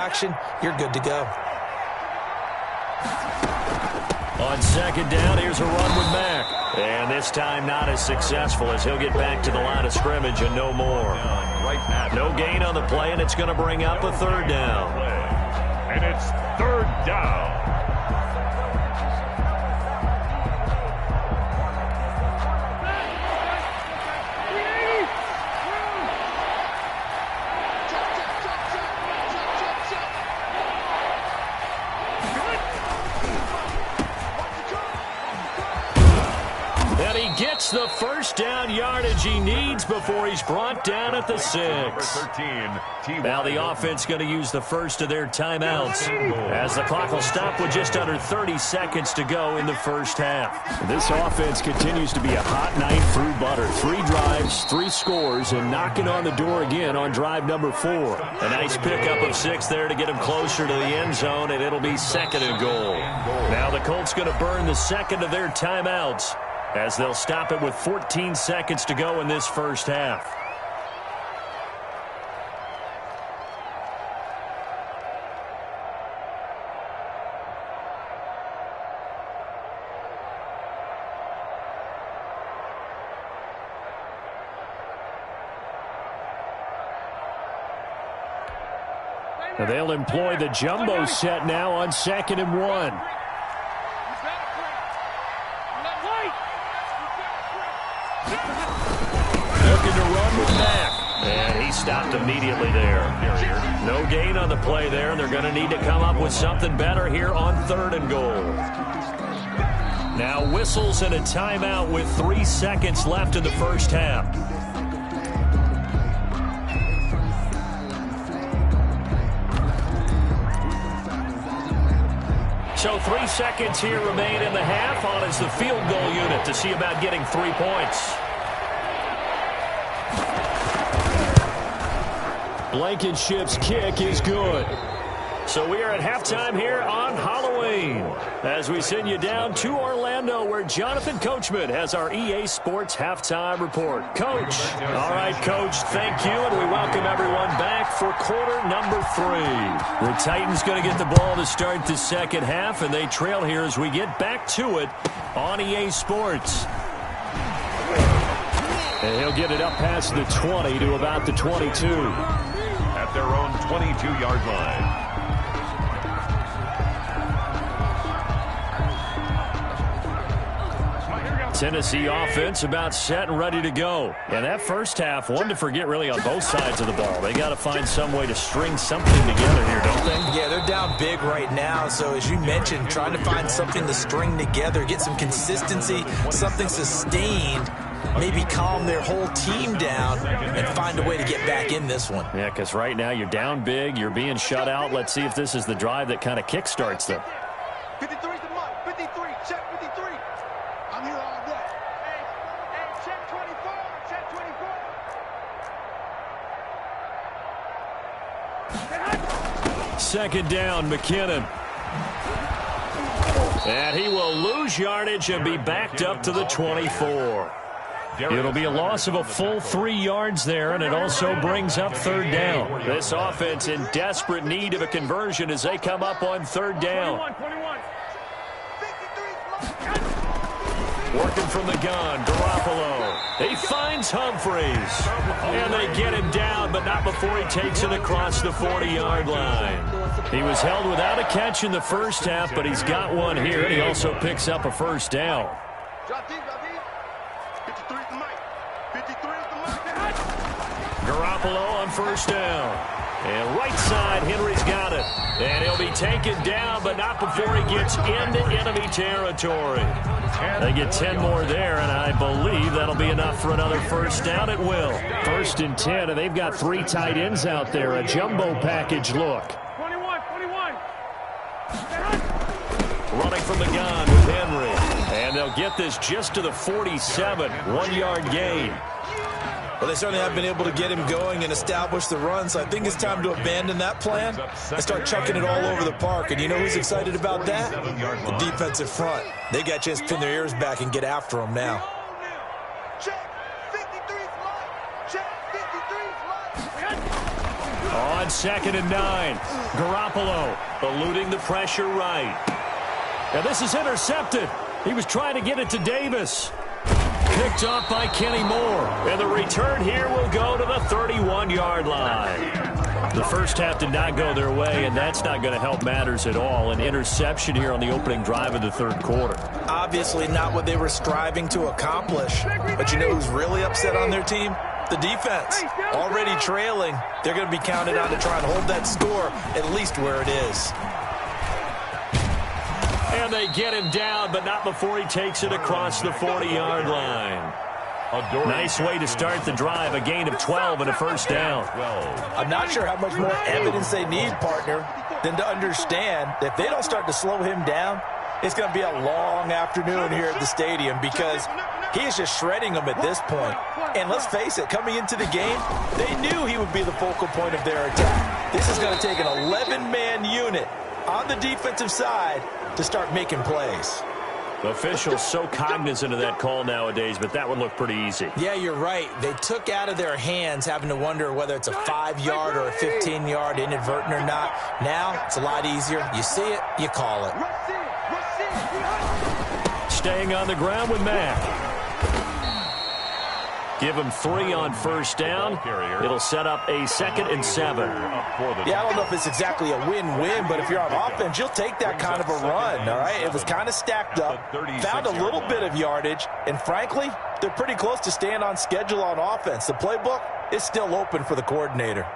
action, you're good to go. On second down, here's a run with Mack. And this time not as successful as he'll get back to the line of scrimmage and no more. No gain on the play, and it's going to bring up a third down. And it's third down. Gets the first down yardage he needs before he's brought down at the 6. Now the offense going to use the first of their timeouts as the clock will stop with just under 30 seconds to go in the first half. This offense continues to be a hot night through butter. 3 drives, 3 scores, and knocking on the door again on drive number 4. A nice pickup of 6 there to get him closer to the end zone, and it'll be second and goal. Now the Colts going to burn the second of their timeouts, as they'll stop it with 14 seconds to go in this first half. And they'll employ the jumbo set now on 2nd and 1. Looking to run with Mack. And he stopped immediately there. No gain on the play there, and they're going to need to come up with something better here on 3rd and goal. Now whistles and a timeout with 3 seconds left in the first half. So 3 seconds here remain in the half. On is the field goal unit to see about getting 3 points. Blankenship's kick is good. So we are at halftime here on Halloween as we send you down to Orlando, where Jonathan Coachman has our EA Sports halftime report. Coach. All right, Coach, thank you, and we welcome everyone back for quarter number 3. The Titans going to get the ball to start the second half, and they trail here as we get back to it on EA Sports. And he'll get it up past the 20 to about the 22. At their own 22-yard line. Tennessee offense about set and ready to go. And that first half, one to forget really on both sides of the ball. They got to find some way to string something together here, don't they? Yeah, they're down big right now. So as you mentioned, trying to find something to string together, get some consistency, something sustained, maybe calm their whole team down and find a way to get back in this one. Yeah, because right now you're down big, you're being shut out. Let's see if this is the drive that kind of kickstarts them. 53's the mark. 53, check 53. I'm here all day. Hey, check 24, check 24. Second down, McKinnon. And he will lose yardage and be backed up to the 24. It'll be a loss of a full 3 yards there, and it also brings up 3rd down. This offense in desperate need of a conversion as they come up on 3rd down. Working from the gun, Garoppolo. He finds Humphreys. And they get him down, but not before he takes it across the 40-yard line. He was held without a catch in the first half, but he's got one here, and he also picks up a first down. Garoppolo on first down. And right side, Henry's got it. And he'll be taken down, but not before he gets into enemy territory. They get 10 more there, and I believe that'll be enough for another first down. It will. 1st and 10, and they've got 3 tight ends out there. A jumbo package look. 21. Running from the gun with Henry. And they'll get this just to the 47. 1-yard gain. Well, they certainly have been able to get him going and establish the run, so I think it's time to abandon that plan and start chucking it all over the park. And you know who's excited about that? The defensive front. They got a chance to pin their ears back and get after him now. On 2nd and 9. Garoppolo eluding the pressure right. Now this is intercepted. He was trying to get it to Davis. Picked off by Kenny Moore. And the return here will go to the 31-yard line. The first half did not go their way, and that's not going to help matters at all. An interception here on the opening drive of the third quarter. Obviously not what they were striving to accomplish. But you know who's really upset on their team? The defense. Already trailing. They're going to be counted on to try and hold that score at least where it is. And they get him down, but not before he takes it across the 40-yard line. Nice way to start the drive, a gain of 12 and a first down. I'm not sure how much more evidence they need, partner, than to understand that if they don't start to slow him down, it's going to be a long afternoon here at the stadium because he is just shredding them at this point. And let's face it, coming into the game, they knew he would be the focal point of their attack. This is going to take an 11-man unit on the defensive side to start making plays. Officials so cognizant of that call nowadays, but that would look pretty easy. Yeah, you're right. They took out of their hands having to wonder whether it's a 5-yard or a 15-yard inadvertent or not. Now, it's a lot easier. You see it, you call it. Staying on the ground with Mack. Give him 3 on first down. It'll set up a 2nd and 7. Yeah, I don't know if it's exactly a win-win, but if you're on offense, you'll take that kind of a run, all right? It was kind of stacked up, found a little bit of yardage, and frankly, they're pretty close to staying on schedule on offense. The playbook is still open for the coordinator.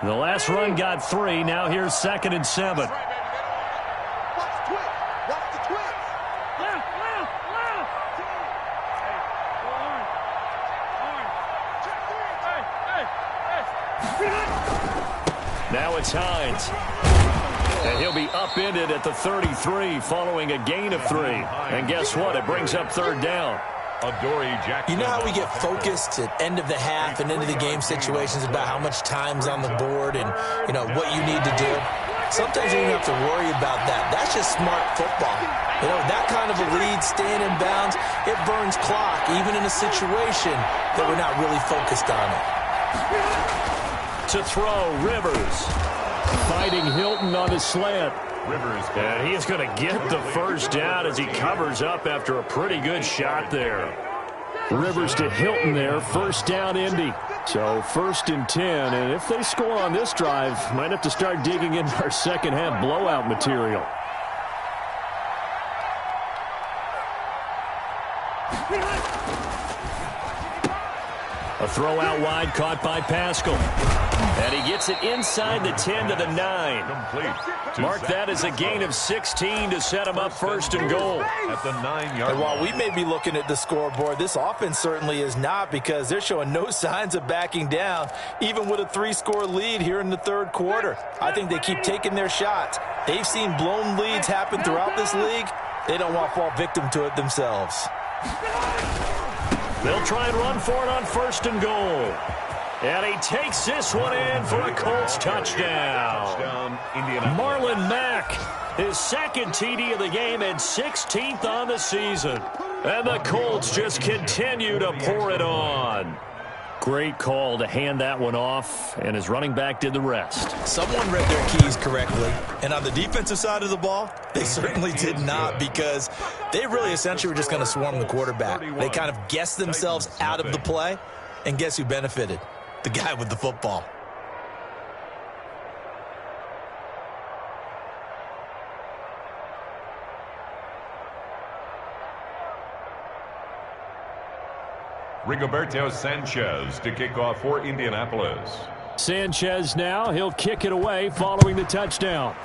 The last run got 3. Now here's 2nd and 7. Now it's Hines. And he'll be upended at the 33 following a gain of 3. And guess what? It brings up 3rd down. You know how we get focused at end of the half and into the game situations about how much time's on the board and, you know, what you need to do? Sometimes you don't have to worry about that. That's just smart football. You know, that kind of a lead, staying in bounds, it burns clock, even in a situation that we're not really focused on it. To throw, Rivers. Fighting Hilton on his slant. And he is going to get the first down as he covers up after a pretty good shot there. Rivers to Hilton there, first down Indy. So 1st and 10, and if they score on this drive, might have to start digging into our second half blowout material. A throw out wide caught by Pascal. And he gets it inside the 10 to the 9. Mark that as a gain of 16 to set him up 1st and goal. At the 9-yard line. While we may be looking at the scoreboard, this offense certainly is not because they're showing no signs of backing down, even with a 3-score lead here in the third quarter. I think they keep taking their shots. They've seen blown leads happen throughout this league. They don't want to fall victim to it themselves. They'll try and run for it on 1st and goal. And he takes this one in for a Colts touchdown. Marlon Mack, his 2nd TD of the game and 16th on the season. And the Colts just continue to pour it on. Great call to hand that one off, and his running back did the rest. Someone read their keys correctly, and on the defensive side of the ball, they certainly did not because they really essentially were just going to swarm the quarterback. They kind of guessed themselves out of the play, and guess who benefited? The guy with the football. Rigoberto Sanchez to kick off for Indianapolis. Sanchez now, he'll kick it away following the touchdown.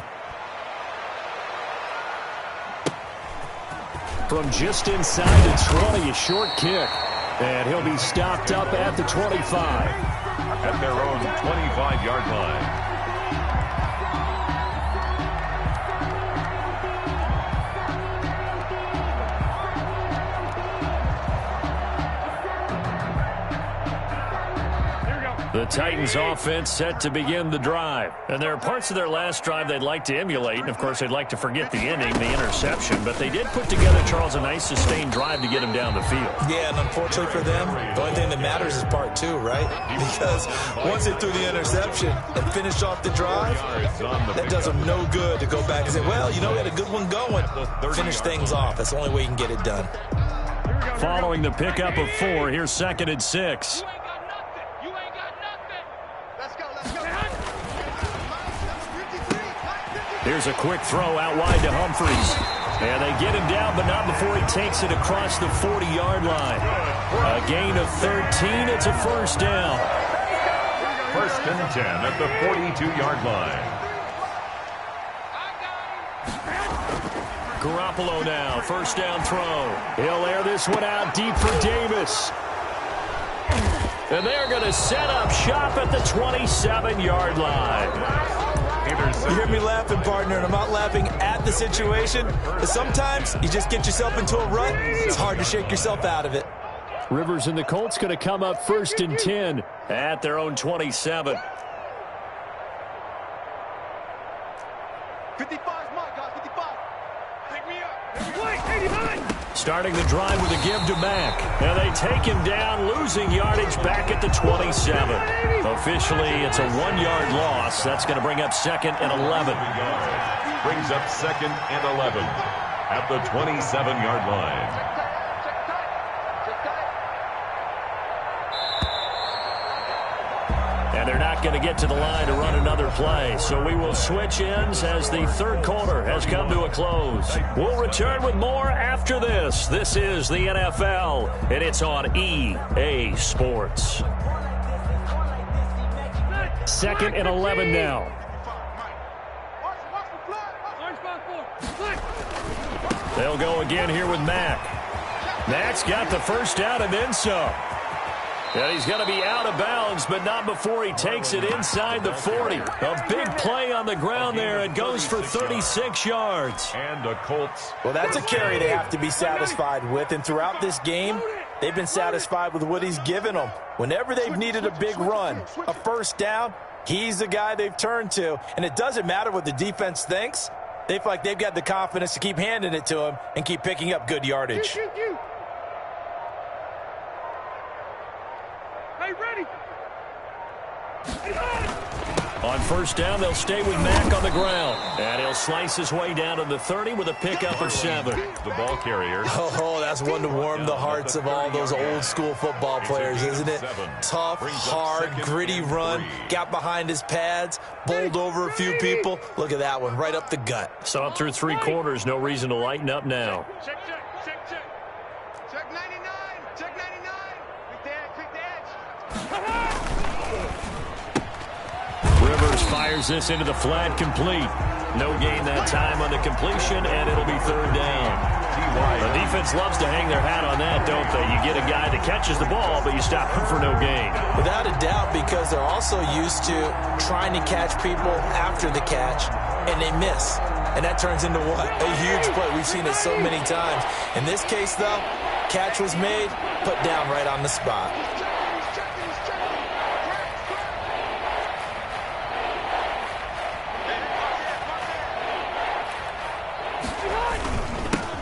From just inside the 20, a short kick. And he'll be stopped up at the 25. At their own 25-yard line. The Titans offense set to begin the drive. And there are parts of their last drive they'd like to emulate. And, of course, they'd like to forget the inning, the interception. But they did put together, Charles, a nice sustained drive to get him down the field. Yeah, and unfortunately for them, the only thing that matters is part two, right? Because once they threw the interception and finished off the drive, that does them no good to go back and say, well, you know, we had a good one going. Finish things off. That's the only way you can get it done. Following the pickup of 4, here's 2nd and 6. Here's a quick throw out wide to Humphries. And they get him down, but not before he takes it across the 40-yard line. A gain of 13. It's a first down. 1st and 10 at the 42-yard line. Garoppolo now, first down throw. He'll air this one out deep for Davis. And they're going to set up shop at the 27-yard line. You hear me laughing, partner, and I'm not laughing at the situation. But sometimes you just get yourself into a rut. It's hard to shake yourself out of it. Rivers and the Colts going to come up 1st and 10 at their own 27. 55 is mine, guys. 55. Pick me up. Wait, 89. Starting the drive with a give to Mack. And they take him down, losing yardage back at the 27. Officially, it's a 1-yard loss. That's going to bring up 2nd and 11. Brings up 2nd and 11 at the 27-yard line. And they're not going to get to the line to run another play. So we will switch ends as the third quarter has come to a close. We'll return with more after this. This is the NFL, and it's on EA Sports. 2nd and 11 now. They'll go again here with Mack. Mack's got the first down and then some. And he's going to be out of bounds, but not before he takes it inside the 40. A big play on the ground there. It goes for 36 yards. And the Colts. Well, that's a carry they have to be satisfied with. And throughout this game, they've been satisfied with what he's given them. Whenever they've needed a big run, a first down, he's the guy they've turned to. And it doesn't matter what the defense thinks. They feel like they've got the confidence to keep handing it to him and keep picking up good yardage. Hey, ready. On first down, they'll stay with Mack on the ground. And he'll slice his way down to the 30 with a pickup of 7. The ball carrier. Oh, that's one to warm the hearts of all those old-school football players, isn't it? Tough, hard, gritty run. Got behind his pads, bowled over a few people. Look at that one, right up the gut. Saw it through 3 quarters. No reason to lighten up now. Check. Check 99. Check 99. Quick the edge. Rivers fires this into the flat, complete. No gain that time on the completion, and it'll be 3rd down. The defense loves to hang their hat on that, don't they? You get a guy that catches the ball, but you stop him for no gain. Without a doubt, because they're also used to trying to catch people after the catch, and they miss. And that turns into what? A huge play. We've seen it so many times. In this case, though, catch was made, put down right on the spot.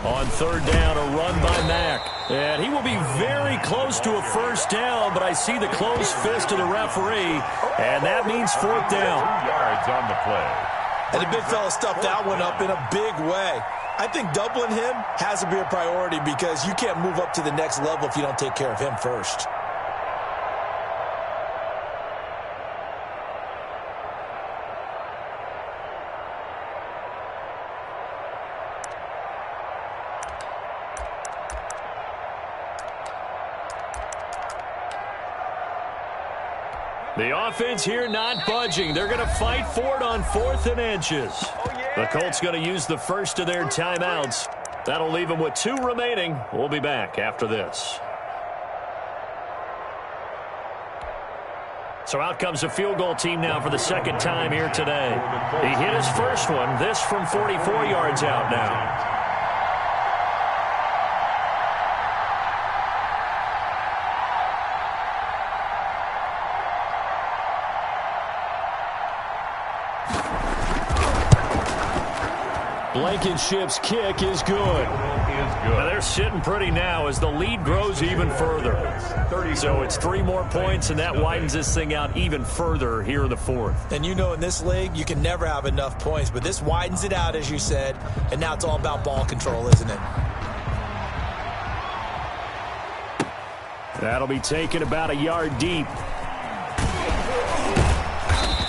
On 3rd down, a run by Mack. And he will be very close to a first down, but I see the closed fist of the referee, and that means 4th down. 2 yards on the play. And the big fella stuffed that one up in a big way. I think doubling him has to be a priority because you can't move up to the next level if you don't take care of him first. The offense here not budging. They're going to fight for it on 4th and inches. The Colts going to use the first of their timeouts. That'll leave them with 2 remaining. We'll be back after this. So out comes the field goal team now for the 2nd time here today. He hit his first one. This from 44 yards out now. Blankenship's kick is good. Now they're sitting pretty now as the lead grows even further. So it's 3 more points, and that widens this thing out even further here in the fourth. And you know in this league, you can never have enough points, but this widens it out, as you said, and now it's all about ball control, isn't it? That'll be taken about a yard deep.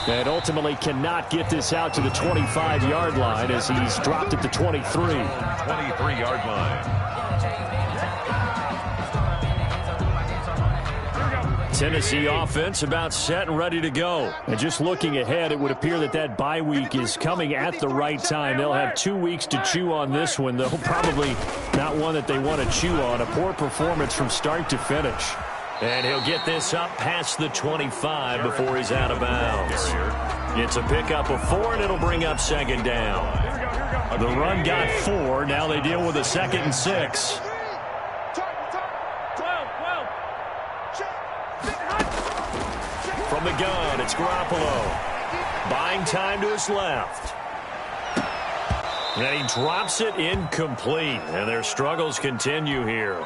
And ultimately cannot get this out to the 25-yard line as he's dropped at the 23. 23-yard line. Tennessee offense about set and ready to go. And just looking ahead, it would appear that that bye week is coming at the right time. They'll have 2 weeks to chew on this one, though probably not one that they want to chew on. A poor performance from start to finish. And he'll get this up past the 25 before he's out of bounds. It's a pickup of 4, and it'll bring up second down. The run got 4. Now they deal with a 2nd and 6. From the gun, it's Garoppolo. Buying time to his left. And he drops it incomplete. And their struggles continue here.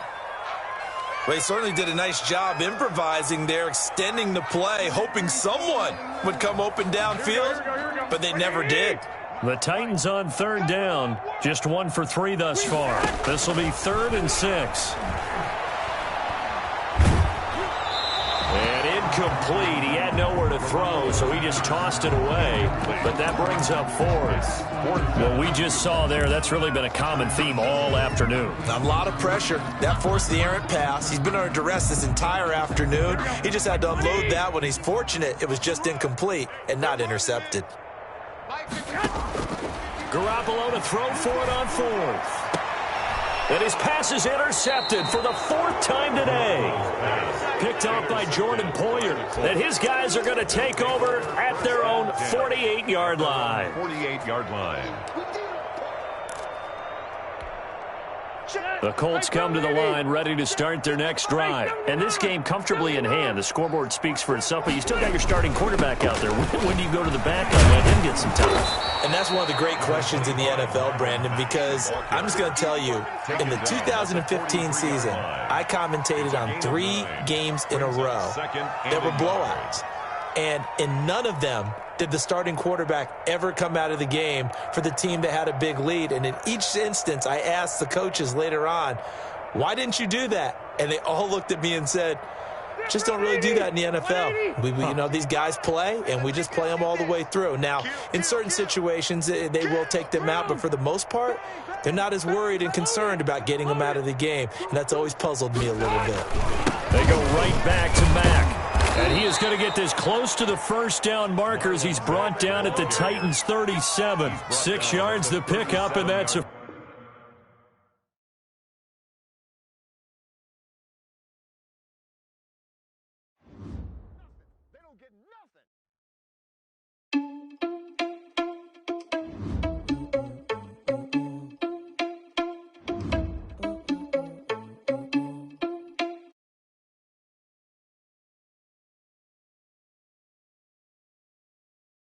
Well, he certainly did a nice job improvising there, extending the play, hoping someone would come open downfield, but they never did. The Titans on 3rd down, just 1 for 3 thus far. This will be 3rd and 6. And incomplete. He had nowhere to throw, so he just tossed it away. But that brings up 4th. What we just saw there, that's really been a common theme all afternoon. A lot of pressure. That forced the errant pass. He's been under duress this entire afternoon. He just had to unload that one. He's fortunate it was just incomplete and not intercepted. Garoppolo to throw for it on 4th. And his pass is intercepted for the 4th time today. Picked off by Jordan Poyer. And his guys are going to take over at their own 48-yard line. 48-yard line. The Colts come to the line ready to start their next drive. And this game comfortably in hand. The scoreboard speaks for itself, but you still got your starting quarterback out there. When do you go to the backup and let him get some time? And that's one of the great questions in the NFL, Brandon, because I'm just going to tell you, in the 2015 season, I commentated on 3 games in a row that were blowouts. And in none of them did the starting quarterback ever come out of the game for the team that had a big lead. And in each instance, I asked the coaches later on, why didn't you do that? And they all looked at me and said, just don't really do that in the NFL. You know, these guys play, and we just play them all the way through. Now, in certain situations, they will take them out, but for the most part, they're not as worried and concerned about getting them out of the game, and that's always puzzled me a little bit. They go right back to Mack. And he is going to get this close to the first down markers. He's brought down at the Titans' 37. 6 yards the pickup, and that's a